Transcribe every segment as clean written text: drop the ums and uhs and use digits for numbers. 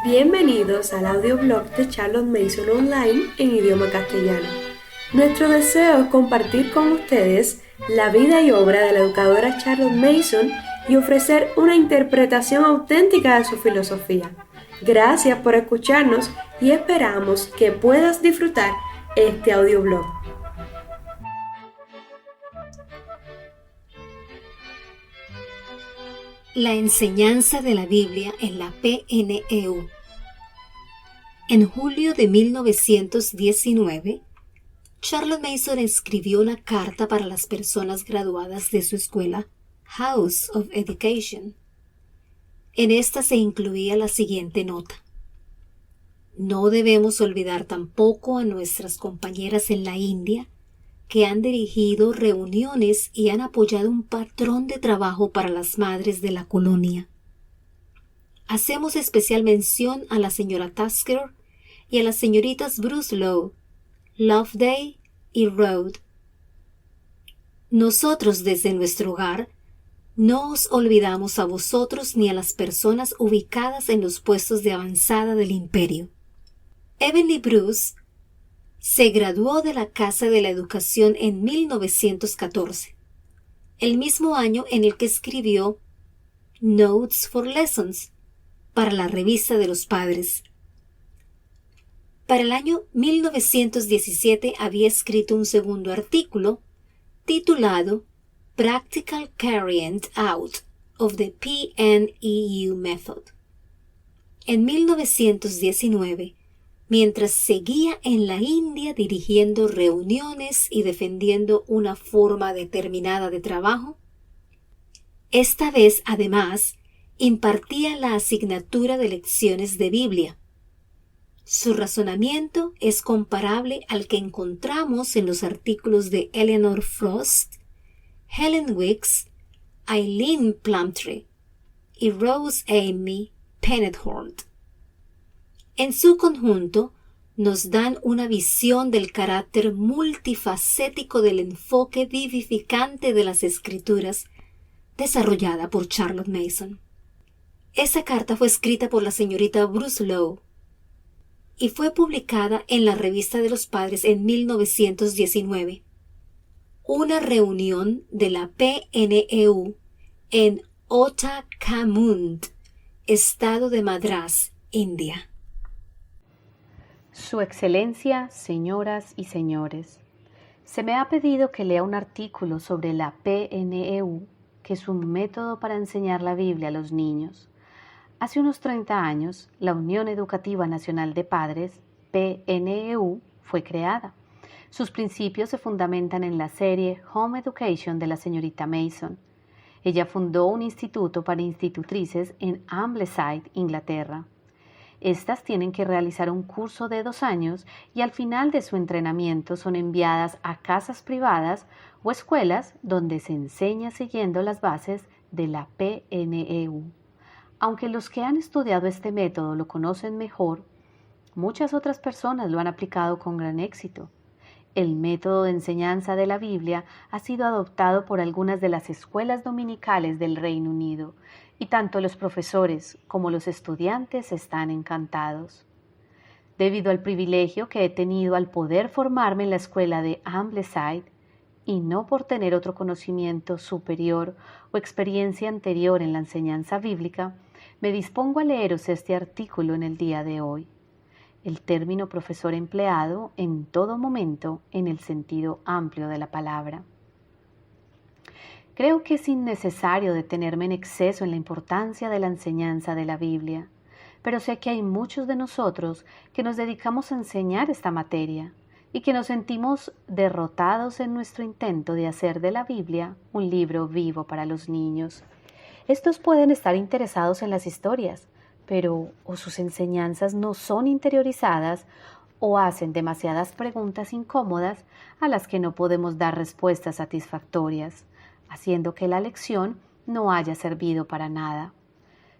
Bienvenidos al audioblog de Charlotte Mason Online en idioma castellano. Nuestro deseo es compartir con ustedes la vida y obra de la educadora Charlotte Mason y ofrecer una interpretación auténtica de su filosofía. Gracias por escucharnos y esperamos que puedas disfrutar este audioblog. La enseñanza de la Biblia en la PNEU. En julio de 1919, Charlotte Mason escribió una carta para las personas graduadas de su escuela, House of Education. En esta se incluía la siguiente nota: no debemos olvidar tampoco a nuestras compañeras en la India que han dirigido reuniones y han apoyado un patrón de trabajo para las madres de la colonia. Hacemos especial mención a la señora Tasker y a las señoritas Bruslow, Loveday y Road. Nosotros desde nuestro hogar no os olvidamos a vosotros ni a las personas ubicadas en los puestos de avanzada del imperio. Evelyn Bruce se graduó de la Casa de la Educación en 1914, el mismo año en el que escribió Notes for Lessons para la Revista de los Padres. Para el año 1917 había escrito un segundo artículo titulado Practical Carrying Out of the PNEU Method. En 1919, mientras seguía en la India dirigiendo reuniones y defendiendo una forma determinada de trabajo, esta vez además impartía la asignatura de lecciones de Biblia. Su razonamiento es comparable al que encontramos en los artículos de Eleanor Frost, Helen Wicks, Eileen Plumtree y Rose Amy Penethorn. En su conjunto, nos dan una visión del carácter multifacético del enfoque vivificante de las Escrituras desarrollada por Charlotte Mason. Esa carta fue escrita por la señorita Bruslow y fue publicada en la Revista de los Padres en 1919. Una reunión de la PNEU en Otakamund, estado de Madrás, India. Su Excelencia, señoras y señores, se me ha pedido que lea un artículo sobre la PNEU, que es un método para enseñar la Biblia a los niños. Hace unos 30 años, la Unión Educativa Nacional de Padres, PNEU, fue creada. Sus principios se fundamentan en la serie Home Education de la señorita Mason. Ella fundó un instituto para institutrices en Ambleside, Inglaterra. Estas tienen que realizar un curso de 2 años y al final de su entrenamiento son enviadas a casas privadas o escuelas donde se enseña siguiendo las bases de la PNEU. Aunque los que han estudiado este método lo conocen mejor, muchas otras personas lo han aplicado con gran éxito. El método de enseñanza de la Biblia ha sido adoptado por algunas de las escuelas dominicales del Reino Unido y tanto los profesores como los estudiantes están encantados. Debido al privilegio que he tenido al poder formarme en la escuela de Ambleside, y no por tener otro conocimiento superior o experiencia anterior en la enseñanza bíblica, me dispongo a leeros este artículo en el día de hoy. El término profesor empleado en todo momento en el sentido amplio de la palabra. Creo que es innecesario detenerme en exceso en la importancia de la enseñanza de la Biblia, pero sé que hay muchos de nosotros que nos dedicamos a enseñar esta materia y que nos sentimos derrotados en nuestro intento de hacer de la Biblia un libro vivo para los niños. Estos pueden estar interesados en las historias, pero o sus enseñanzas no son interiorizadas o hacen demasiadas preguntas incómodas a las que no podemos dar respuestas satisfactorias, haciendo que la lección no haya servido para nada.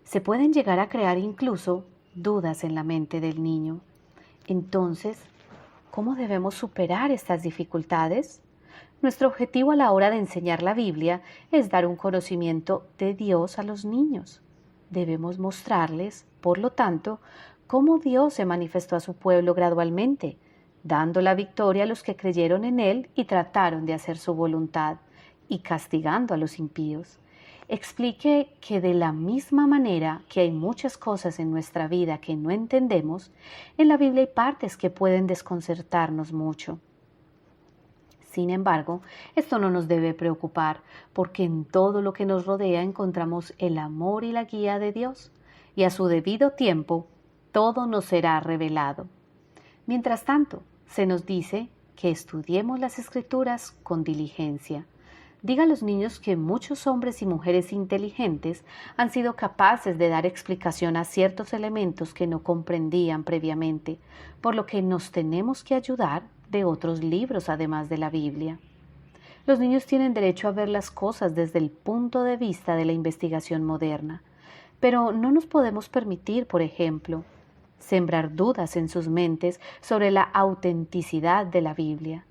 Se pueden llegar a crear incluso dudas en la mente del niño. Entonces, ¿cómo debemos superar estas dificultades? Nuestro objetivo a la hora de enseñar la Biblia es dar un conocimiento de Dios a los niños. Debemos mostrarles, por lo tanto, cómo Dios se manifestó a su pueblo gradualmente, dando la victoria a los que creyeron en Él y trataron de hacer su voluntad, y castigando a los impíos. Explique que de la misma manera que hay muchas cosas en nuestra vida que no entendemos, en la Biblia hay partes que pueden desconcertarnos mucho. Sin embargo, esto no nos debe preocupar, porque en todo lo que nos rodea encontramos el amor y la guía de Dios, y a su debido tiempo todo nos será revelado. Mientras tanto, se nos dice que estudiemos las Escrituras con diligencia. Diga a los niños que muchos hombres y mujeres inteligentes han sido capaces de dar explicación a ciertos elementos que no comprendían previamente, por lo que nos tenemos que ayudar de otros libros además de la Biblia. Los niños tienen derecho a ver las cosas desde el punto de vista de la investigación moderna, pero no nos podemos permitir, por ejemplo, sembrar dudas en sus mentes sobre la autenticidad de la Biblia.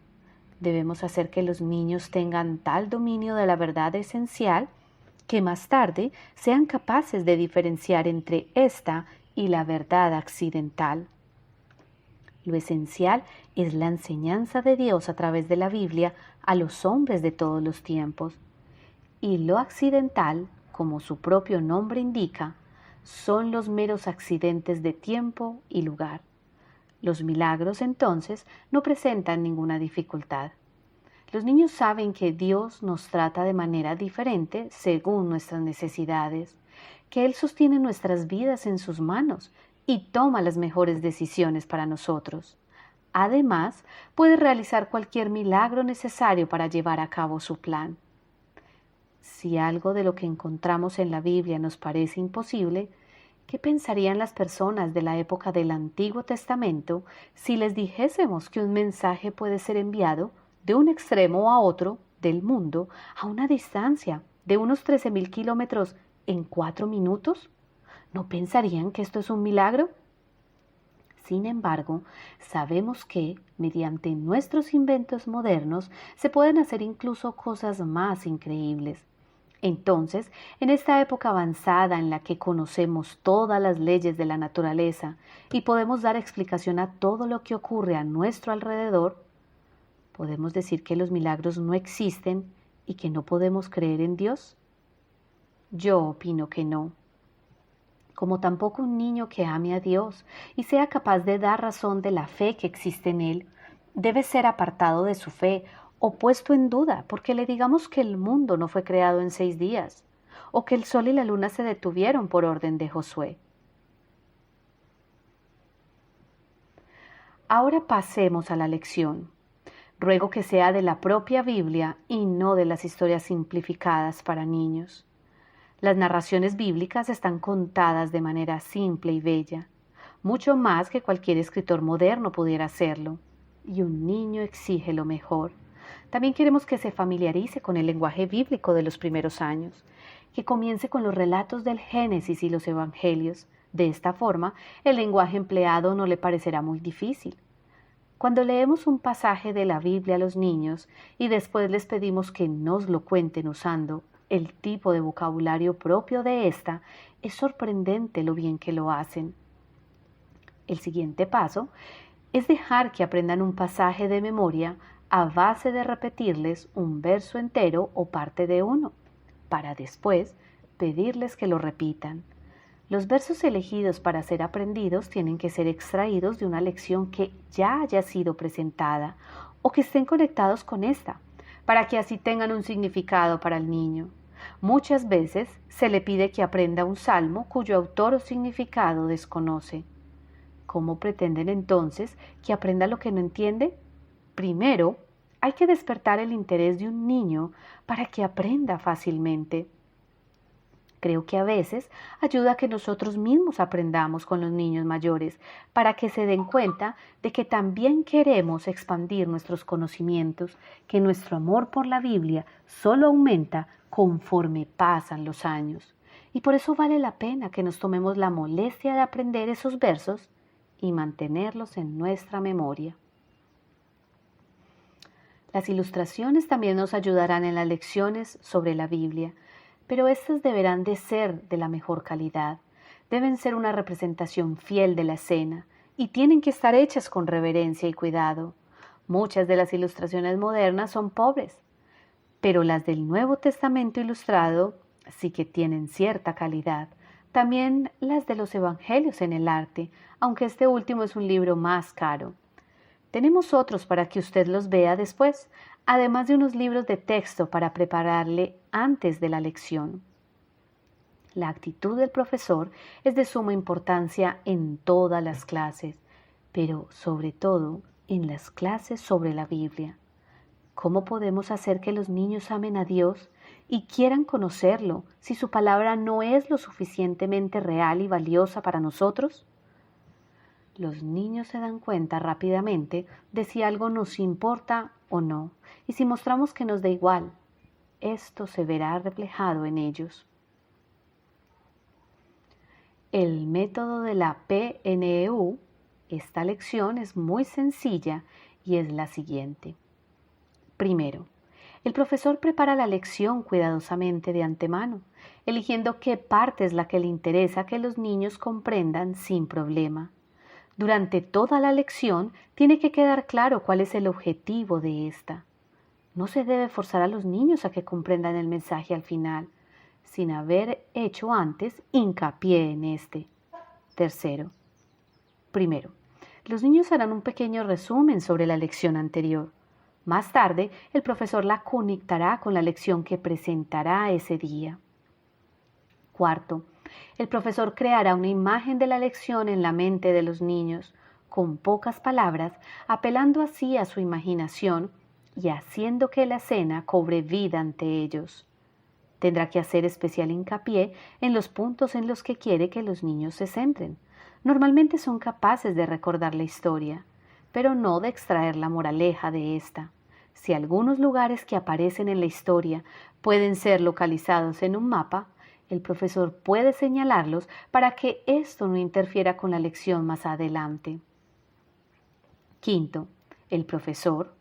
Debemos hacer que los niños tengan tal dominio de la verdad esencial que más tarde sean capaces de diferenciar entre esta y la verdad accidental. Lo esencial es la enseñanza de Dios a través de la Biblia a los hombres de todos los tiempos. Y lo accidental, como su propio nombre indica, son los meros accidentes de tiempo y lugar. Los milagros, entonces, no presentan ninguna dificultad. Los niños saben que Dios nos trata de manera diferente según nuestras necesidades, que Él sostiene nuestras vidas en sus manos y toma las mejores decisiones para nosotros. Además, puede realizar cualquier milagro necesario para llevar a cabo su plan. Si algo de lo que encontramos en la Biblia nos parece imposible, ¿qué pensarían las personas de la época del Antiguo Testamento si les dijésemos que un mensaje puede ser enviado de un extremo a otro del mundo a una distancia de unos 13.000 kilómetros en 4 minutos? ¿No pensarían que esto es un milagro? Sin embargo, sabemos que, mediante nuestros inventos modernos, se pueden hacer incluso cosas más increíbles. Entonces, en esta época avanzada en la que conocemos todas las leyes de la naturaleza y podemos dar explicación a todo lo que ocurre a nuestro alrededor, ¿podemos decir que los milagros no existen y que no podemos creer en Dios? Yo opino que no. Como tampoco un niño que ame a Dios y sea capaz de dar razón de la fe que existe en Él, debe ser apartado de su fe o puesto en duda porque le digamos que el mundo no fue creado en 6 días, o que el sol y la luna se detuvieron por orden de Josué. Ahora pasemos a la lección. Ruego que sea de la propia Biblia y no de las historias simplificadas para niños. Las narraciones bíblicas están contadas de manera simple y bella, mucho más que cualquier escritor moderno pudiera hacerlo, y un niño exige lo mejor. También queremos que se familiarice con el lenguaje bíblico de los primeros años, que comience con los relatos del Génesis y los Evangelios. De esta forma, el lenguaje empleado no le parecerá muy difícil. Cuando leemos un pasaje de la Biblia a los niños y después les pedimos que nos lo cuenten usando el tipo de vocabulario propio de esta, es sorprendente lo bien que lo hacen. El siguiente paso es dejar que aprendan un pasaje de memoria a base de repetirles un verso entero o parte de uno, para después pedirles que lo repitan. Los versos elegidos para ser aprendidos tienen que ser extraídos de una lección que ya haya sido presentada o que estén conectados con esta, para que así tengan un significado para el niño. Muchas veces se le pide que aprenda un salmo cuyo autor o significado desconoce. ¿Cómo pretenden entonces que aprenda lo que no entiende? Primero, hay que despertar el interés de un niño para que aprenda fácilmente. Creo que a veces ayuda a que nosotros mismos aprendamos con los niños mayores para que se den cuenta de que también queremos expandir nuestros conocimientos, que nuestro amor por la Biblia solo aumenta conforme pasan los años. Y por eso vale la pena que nos tomemos la molestia de aprender esos versos y mantenerlos en nuestra memoria. Las ilustraciones también nos ayudarán en las lecciones sobre la Biblia, pero estas deberán de ser de la mejor calidad. deben ser una representación fiel de la escena y tienen que estar hechas con reverencia y cuidado. Muchas de las ilustraciones modernas son pobres, pero las del Nuevo Testamento ilustrado sí que tienen cierta calidad. También las de los Evangelios en el arte, aunque este último es un libro más caro. Tenemos otros para que usted los vea después, además de unos libros de texto para prepararle antes de la lección. La actitud del profesor es de suma importancia en todas las clases, pero sobre todo en las clases sobre la Biblia. ¿Cómo podemos hacer que los niños amen a Dios y quieran conocerlo si su palabra no es lo suficientemente real y valiosa para nosotros? Los niños se dan cuenta rápidamente de si algo nos importa o no, y si mostramos que nos da igual, esto se verá reflejado en ellos. El método de la PNEU, esta lección es muy sencilla y es la siguiente. Primero, el profesor prepara la lección cuidadosamente de antemano, eligiendo qué parte es la que le interesa que los niños comprendan sin problema. Durante toda la lección tiene que quedar claro cuál es el objetivo de esta. No se debe forzar a los niños a que comprendan el mensaje al final, sin haber hecho antes hincapié en este. Tercero, primero, los niños harán un pequeño resumen sobre la lección anterior. Más tarde, el profesor la conectará con la lección que presentará ese día. Cuarto, el profesor creará una imagen de la lección en la mente de los niños, con pocas palabras, apelando así a su imaginación y haciendo que la escena cobre vida ante ellos. Tendrá que hacer especial hincapié en los puntos en los que quiere que los niños se centren. Normalmente son capaces de recordar la historia, pero no de extraer la moraleja de esta. Si algunos lugares que aparecen en la historia pueden ser localizados en un mapa, el profesor puede señalarlos para que esto no interfiera con la lección más adelante. Quinto, el profesor,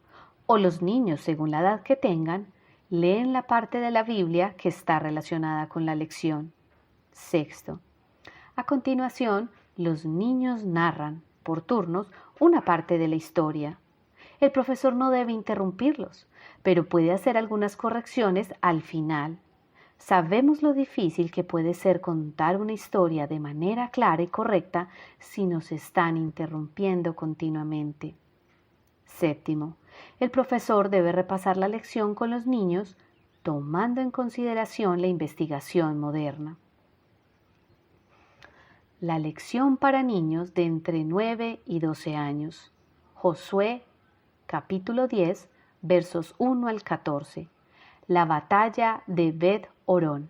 o los niños según la edad que tengan, leen la parte de la Biblia que está relacionada con la lección. Sexto, a continuación, los niños narran, por turnos, una parte de la historia. El profesor no debe interrumpirlos, pero puede hacer algunas correcciones al final. Sabemos lo difícil que puede ser contar una historia de manera clara y correcta si nos están interrumpiendo continuamente. Séptimo, el profesor debe repasar la lección con los niños, tomando en consideración la investigación moderna. La lección para niños de entre 9 y 12 años. Josué, capítulo 10, versos 1 al 14. La batalla de Bet-Horón.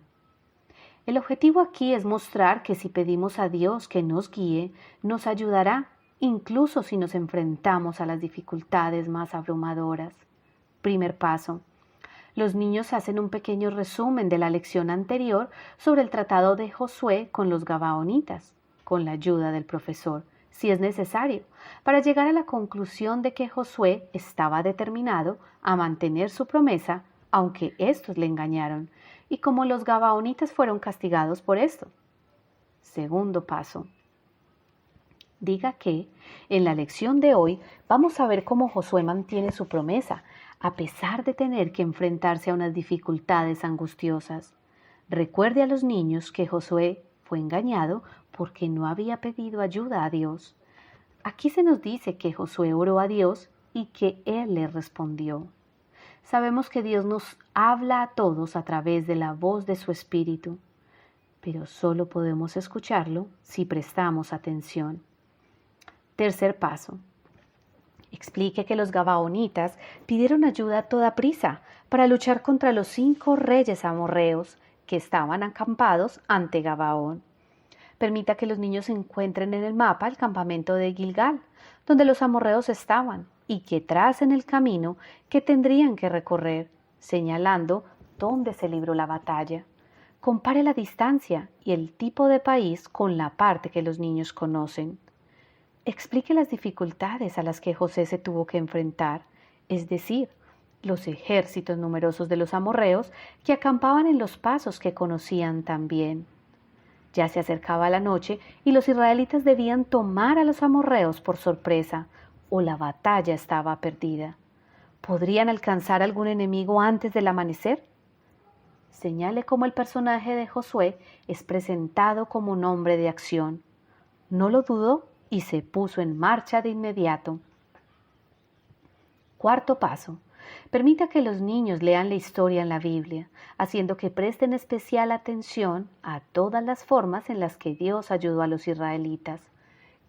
El objetivo aquí es mostrar que si pedimos a Dios que nos guíe, nos ayudará, incluso si nos enfrentamos a las dificultades más abrumadoras. Primer paso. Los niños hacen un pequeño resumen de la lección anterior sobre el tratado de Josué con los Gabaonitas, con la ayuda del profesor, si es necesario, para llegar a la conclusión de que Josué estaba determinado a mantener su promesa, aunque éstos le engañaron, y como los Gabaonitas fueron castigados por esto. Segundo paso. Diga que, en la lección de hoy, vamos a ver cómo Josué mantiene su promesa, a pesar de tener que enfrentarse a unas dificultades angustiosas. Recuerde a los niños que Josué fue engañado porque no había pedido ayuda a Dios. Aquí se nos dice que Josué oró a Dios y que Él le respondió. Sabemos que Dios nos habla a todos a través de la voz de su Espíritu, pero solo podemos escucharlo si prestamos atención. Tercer paso. Explique que los Gabaonitas pidieron ayuda a toda prisa para luchar contra los 5 reyes amorreos que estaban acampados ante Gabaón. Permita que los niños encuentren en el mapa el campamento de Gilgal, donde los amorreos estaban, y que tracen el camino que tendrían que recorrer, señalando dónde se libró la batalla. Compare la distancia y el tipo de país con la parte que los niños conocen. Explique las dificultades a las que José se tuvo que enfrentar, es decir, los ejércitos numerosos de los amorreos que acampaban en los pasos que conocían tan bien. Ya se acercaba la noche y los israelitas debían tomar a los amorreos por sorpresa, o la batalla estaba perdida. ¿Podrían alcanzar algún enemigo antes del amanecer? Señale cómo el personaje de Josué es presentado como un hombre de acción. No lo dudó y se puso en marcha de inmediato. Cuarto paso. Permita que los niños lean la historia en la Biblia, haciendo que presten especial atención a todas las formas en las que Dios ayudó a los israelitas.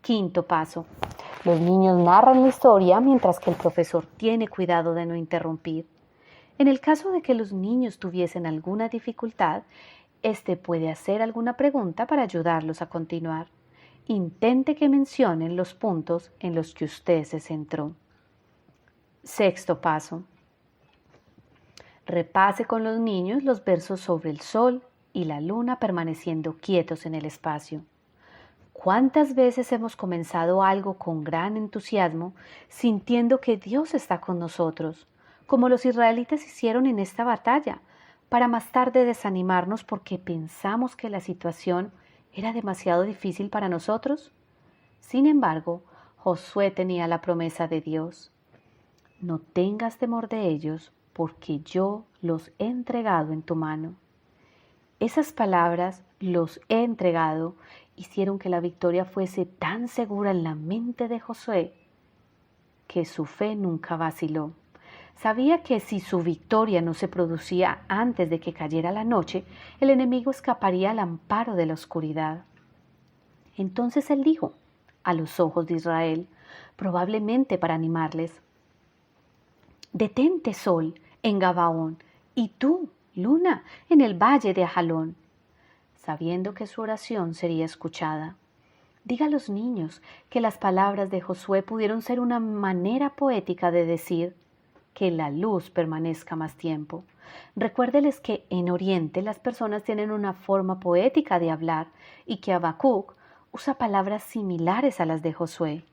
Quinto paso. Los niños narran la historia mientras que el profesor tiene cuidado de no interrumpir. En el caso de que los niños tuviesen alguna dificultad, éste puede hacer alguna pregunta para ayudarlos a continuar. Intente que mencionen los puntos en los que usted se centró. Sexto paso. Repase con los niños los versos sobre el sol y la luna permaneciendo quietos en el espacio. ¿Cuántas veces hemos comenzado algo con gran entusiasmo, sintiendo que Dios está con nosotros, como los israelitas hicieron en esta batalla, para más tarde desanimarnos porque pensamos que la situación era demasiado difícil para nosotros? Sin embargo, Josué tenía la promesa de Dios. No tengas temor de ellos, porque yo los he entregado en tu mano. Esas palabras, los he entregado, hicieron que la victoria fuese tan segura en la mente de Josué que su fe nunca vaciló. Sabía que si su victoria no se producía antes de que cayera la noche, el enemigo escaparía al amparo de la oscuridad. Entonces él dijo a los ojos de Israel, probablemente para animarles: «Detente, sol, en Gabaón, y tú, luna, en el valle de Ajalón», sabiendo que su oración sería escuchada. Diga a los niños que las palabras de Josué pudieron ser una manera poética de decir que la luz permanezca más tiempo. Recuérdeles que en Oriente las personas tienen una forma poética de hablar y que Habacuc usa palabras similares a las de Josué,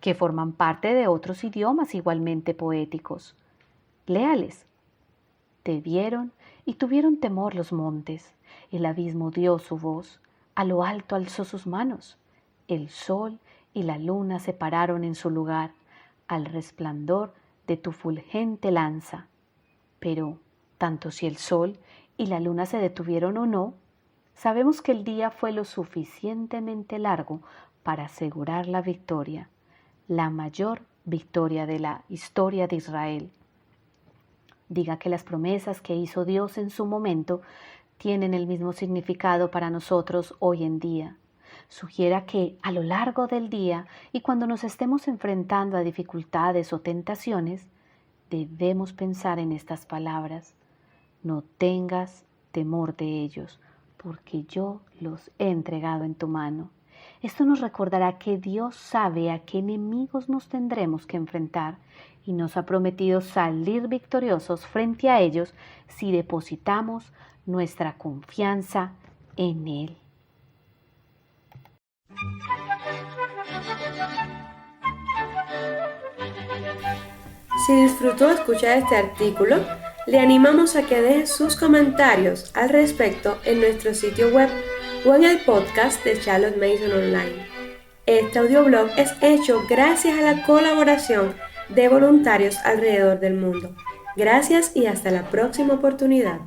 que forman parte de otros idiomas igualmente poéticos. Léales. Te vieron y tuvieron temor los montes. El abismo dio su voz. A lo alto alzó sus manos. El sol y la luna se pararon en su lugar, al resplandor de tu fulgente lanza. Pero, tanto si el sol y la luna se detuvieron o no, sabemos que el día fue lo suficientemente largo para asegurar la victoria, la mayor victoria de la historia de Israel. Diga que las promesas que hizo Dios en su momento tienen el mismo significado para nosotros hoy en día. Sugiera que a lo largo del día y cuando nos estemos enfrentando a dificultades o tentaciones, debemos pensar en estas palabras. No tengas temor de ellos, porque yo los he entregado en tu mano. Esto nos recordará que Dios sabe a qué enemigos nos tendremos que enfrentar y nos ha prometido salir victoriosos frente a ellos si depositamos nuestra confianza en Él. Si disfrutó escuchar este artículo, le animamos a que deje sus comentarios al respecto en nuestro sitio web o en el podcast de Charlotte Mason Online. Este audioblog es hecho gracias a la colaboración de voluntarios alrededor del mundo. Gracias y hasta la próxima oportunidad.